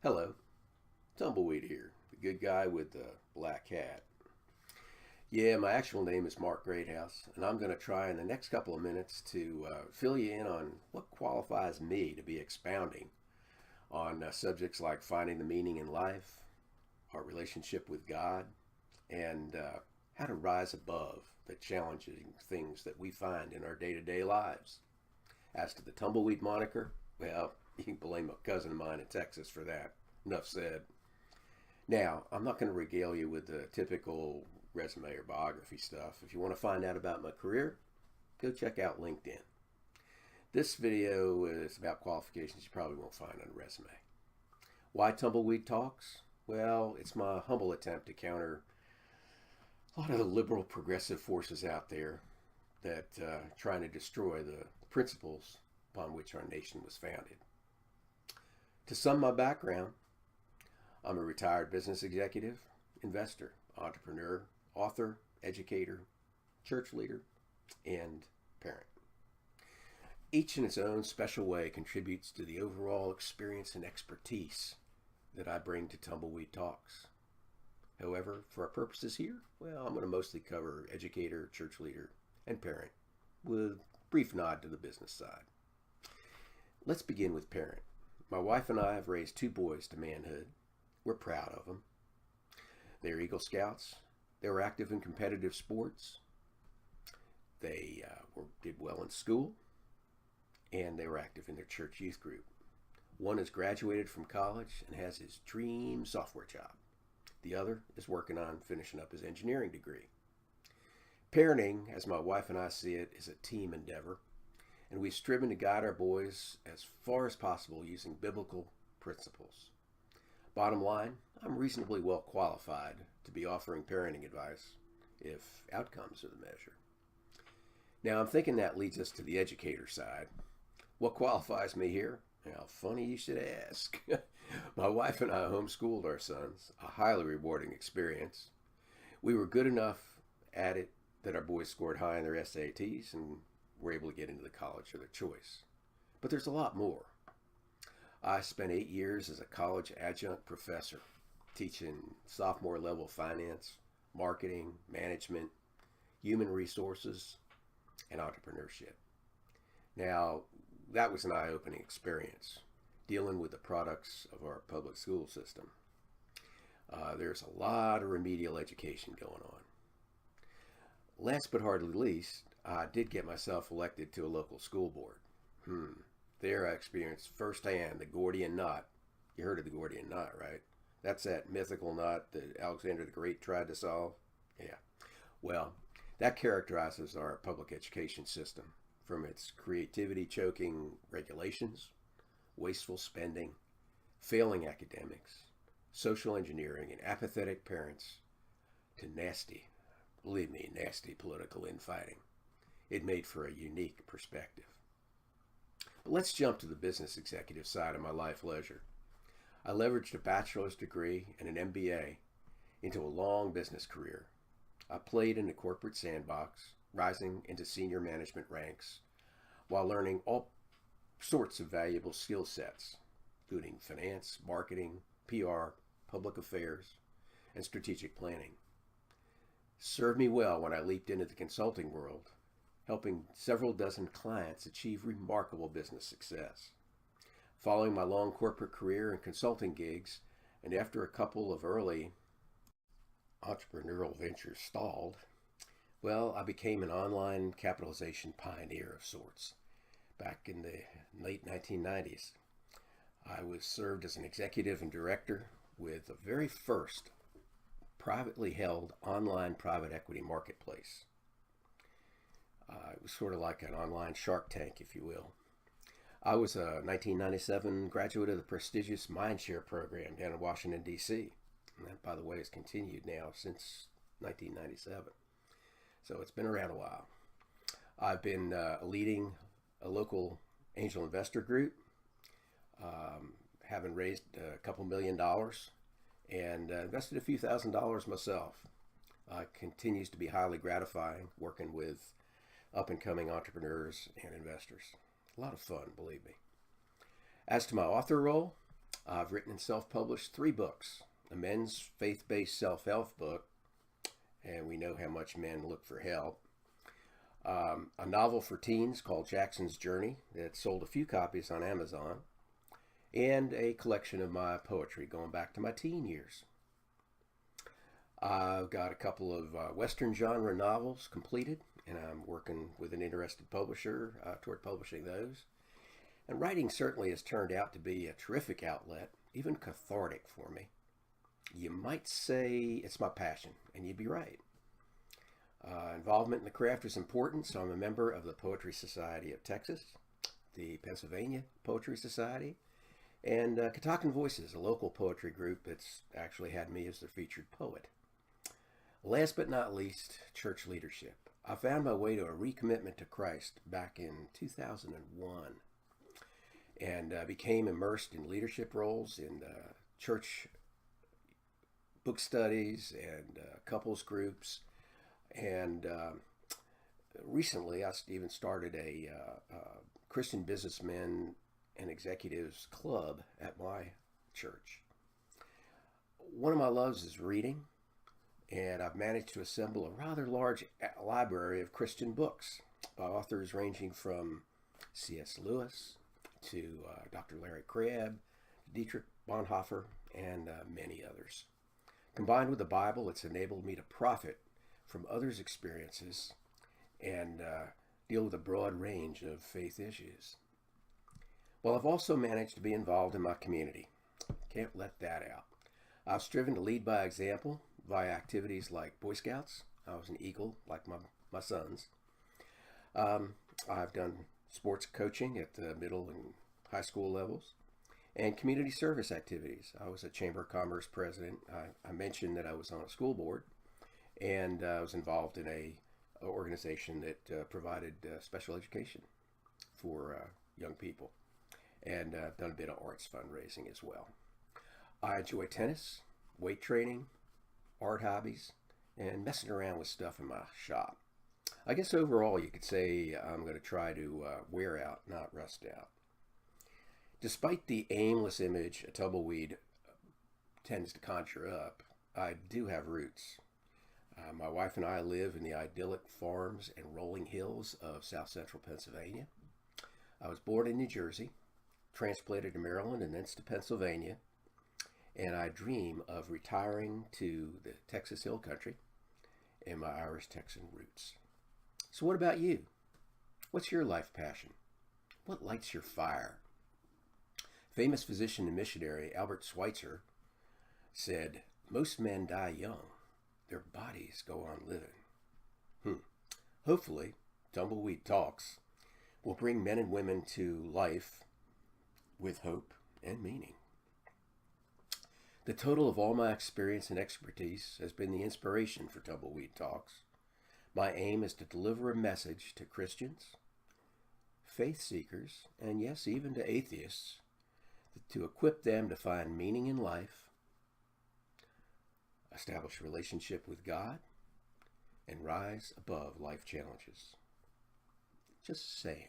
Hello, Tumbleweed here, the good guy with the black hat. Yeah, my actual name is Mark Greathouse, and I'm going to try in the next couple of minutes to fill you in on what qualifies me to be expounding on subjects like finding the meaning in life, our relationship with God, and how to rise above the challenging things that we find in our day to day lives. As to the Tumbleweed moniker, well, you can blame a cousin of mine in Texas for that. Enough said. Now, I'm not going to regale you with the typical resume or biography stuff. If you want to find out about my career, go check out LinkedIn. This video is about qualifications you probably won't find on a resume. Why Tumbleweed Talks? Well, it's my humble attempt to counter a lot of the liberal progressive forces out there that trying to destroy the principles upon which our nation was founded. To sum my background, I'm a retired business executive, investor, entrepreneur, author, educator, church leader, and parent. Each in its own special way contributes to the overall experience and expertise that I bring to Tumbleweed Talks. However, for our purposes here, well, I'm going to mostly cover educator, church leader, and parent, with a brief nod to the business side. Let's begin with parent. My wife and I have raised two boys to manhood. We're proud of them. They're Eagle Scouts. They were active in competitive sports. They did well in school, and they were active in their church youth group. One has graduated from college and has his dream software job. The other is working on finishing up his engineering degree. Parenting, as my wife and I see it, is a team endeavor, and we've striven to guide our boys as far as possible using biblical principles. Bottom line, I'm reasonably well qualified to be offering parenting advice if outcomes are the measure. Now, I'm thinking that leads us to the educator side. What qualifies me here? Well, funny you should ask. My wife and I homeschooled our sons, a highly rewarding experience. We were good enough at it that our boys scored high in their SATs and were able to get into the college of their choice. But there's a lot more. I spent 8 years as a college adjunct professor, teaching sophomore level finance, marketing, management, human resources, and entrepreneurship. Now, that was an eye-opening experience, dealing with the products of our public school system. There's a lot of remedial education going on. Last but hardly least, I did get myself elected to a local school board. There I experienced firsthand the Gordian knot. You heard of the Gordian knot, right? That's that mythical knot that Alexander the Great tried to solve. Yeah. Well, that characterizes our public education system, from its creativity choking regulations, wasteful spending, failing academics, social engineering, and apathetic parents, to nasty, believe me, nasty political infighting. It made for a unique perspective. But let's jump to the business executive side of my life leisure. I leveraged a bachelor's degree and an MBA into a long business career. I played in the corporate sandbox, rising into senior management ranks, while learning all sorts of valuable skill sets, including finance, marketing, PR, public affairs, and strategic planning. Served me well when I leaped into the consulting world, helping several dozen clients achieve remarkable business success. Following my long corporate career and consulting gigs, and after a couple of early entrepreneurial ventures stalled, well, I became an online capitalization pioneer of sorts. Back in the late 1990s, I was served as an executive and director with the very first privately held online private equity marketplace. It was sort of like an online Shark Tank, if you will. I was a 1997 graduate of the prestigious Mindshare program down in Washington, D.C. And that, by the way, has continued now since 1997. So it's been around a while. I've been leading a local angel investor group, having raised a couple $1 million and invested a few $1,000s myself. Continues to be highly gratifying working with up-and-coming entrepreneurs and investors. A lot of fun, believe me. As to my author role, I've written and self-published 3 books: a men's faith-based self-help book, and we know how much men look for help. A novel for teens called Jackson's Journey that sold a few copies on Amazon, and a collection of my poetry going back to my teen years. I've got a couple of Western genre novels completed, and I'm working with an interested publisher toward publishing those. And writing certainly has turned out to be a terrific outlet, even cathartic for me. You might say it's my passion, and you'd be right. Involvement in the craft is important, so I'm a member of the Poetry Society of Texas, the Pennsylvania Poetry Society, and Catoctin Voices, a local poetry group that's actually had me as their featured poet. Last but not least, church leadership. I found my way to a recommitment to Christ back in 2001 and became immersed in leadership roles in church book studies and couples groups. And recently, I even started a Christian businessmen and executives club at my church. One of my loves is reading, and I've managed to assemble a rather large library of Christian books by authors ranging from C.S. Lewis to Dr. Larry Crabb, Dietrich Bonhoeffer, and many others. Combined with the Bible, it's enabled me to profit from others' experiences and deal with a broad range of faith issues. Well, I've also managed to be involved in my community. Can't let that out. I've striven to lead by example via activities like Boy Scouts. I was an Eagle like my sons. I've done sports coaching at the middle and high school levels and community service activities. I was a Chamber of Commerce president. I mentioned that I was on a school board, and I was involved in a organization that provided special education for young people, and I've done a bit of arts fundraising as well. I enjoy tennis, weight training, art hobbies, and messing around with stuff in my shop. I guess overall you could say I'm going to try to wear out, not rust out. Despite the aimless image a tumbleweed tends to conjure up, I do have roots. My wife and I live in the idyllic farms and rolling hills of south central Pennsylvania. I was born in New Jersey, transplanted to Maryland and thence to Pennsylvania, and I dream of retiring to the Texas Hill Country and my Irish Texan roots. So what about you? What's your life passion? What lights your fire? Famous physician and missionary Albert Schweitzer said, "Most men die young. Their bodies go on living." Hopefully, Tumbleweed Talks will bring men and women to life with hope and meaning. The total of all my experience and expertise has been the inspiration for Tumbleweed Talks. My aim is to deliver a message to Christians, faith seekers, and yes, even to atheists, to equip them to find meaning in life, establish a relationship with God, and rise above life challenges. Just saying.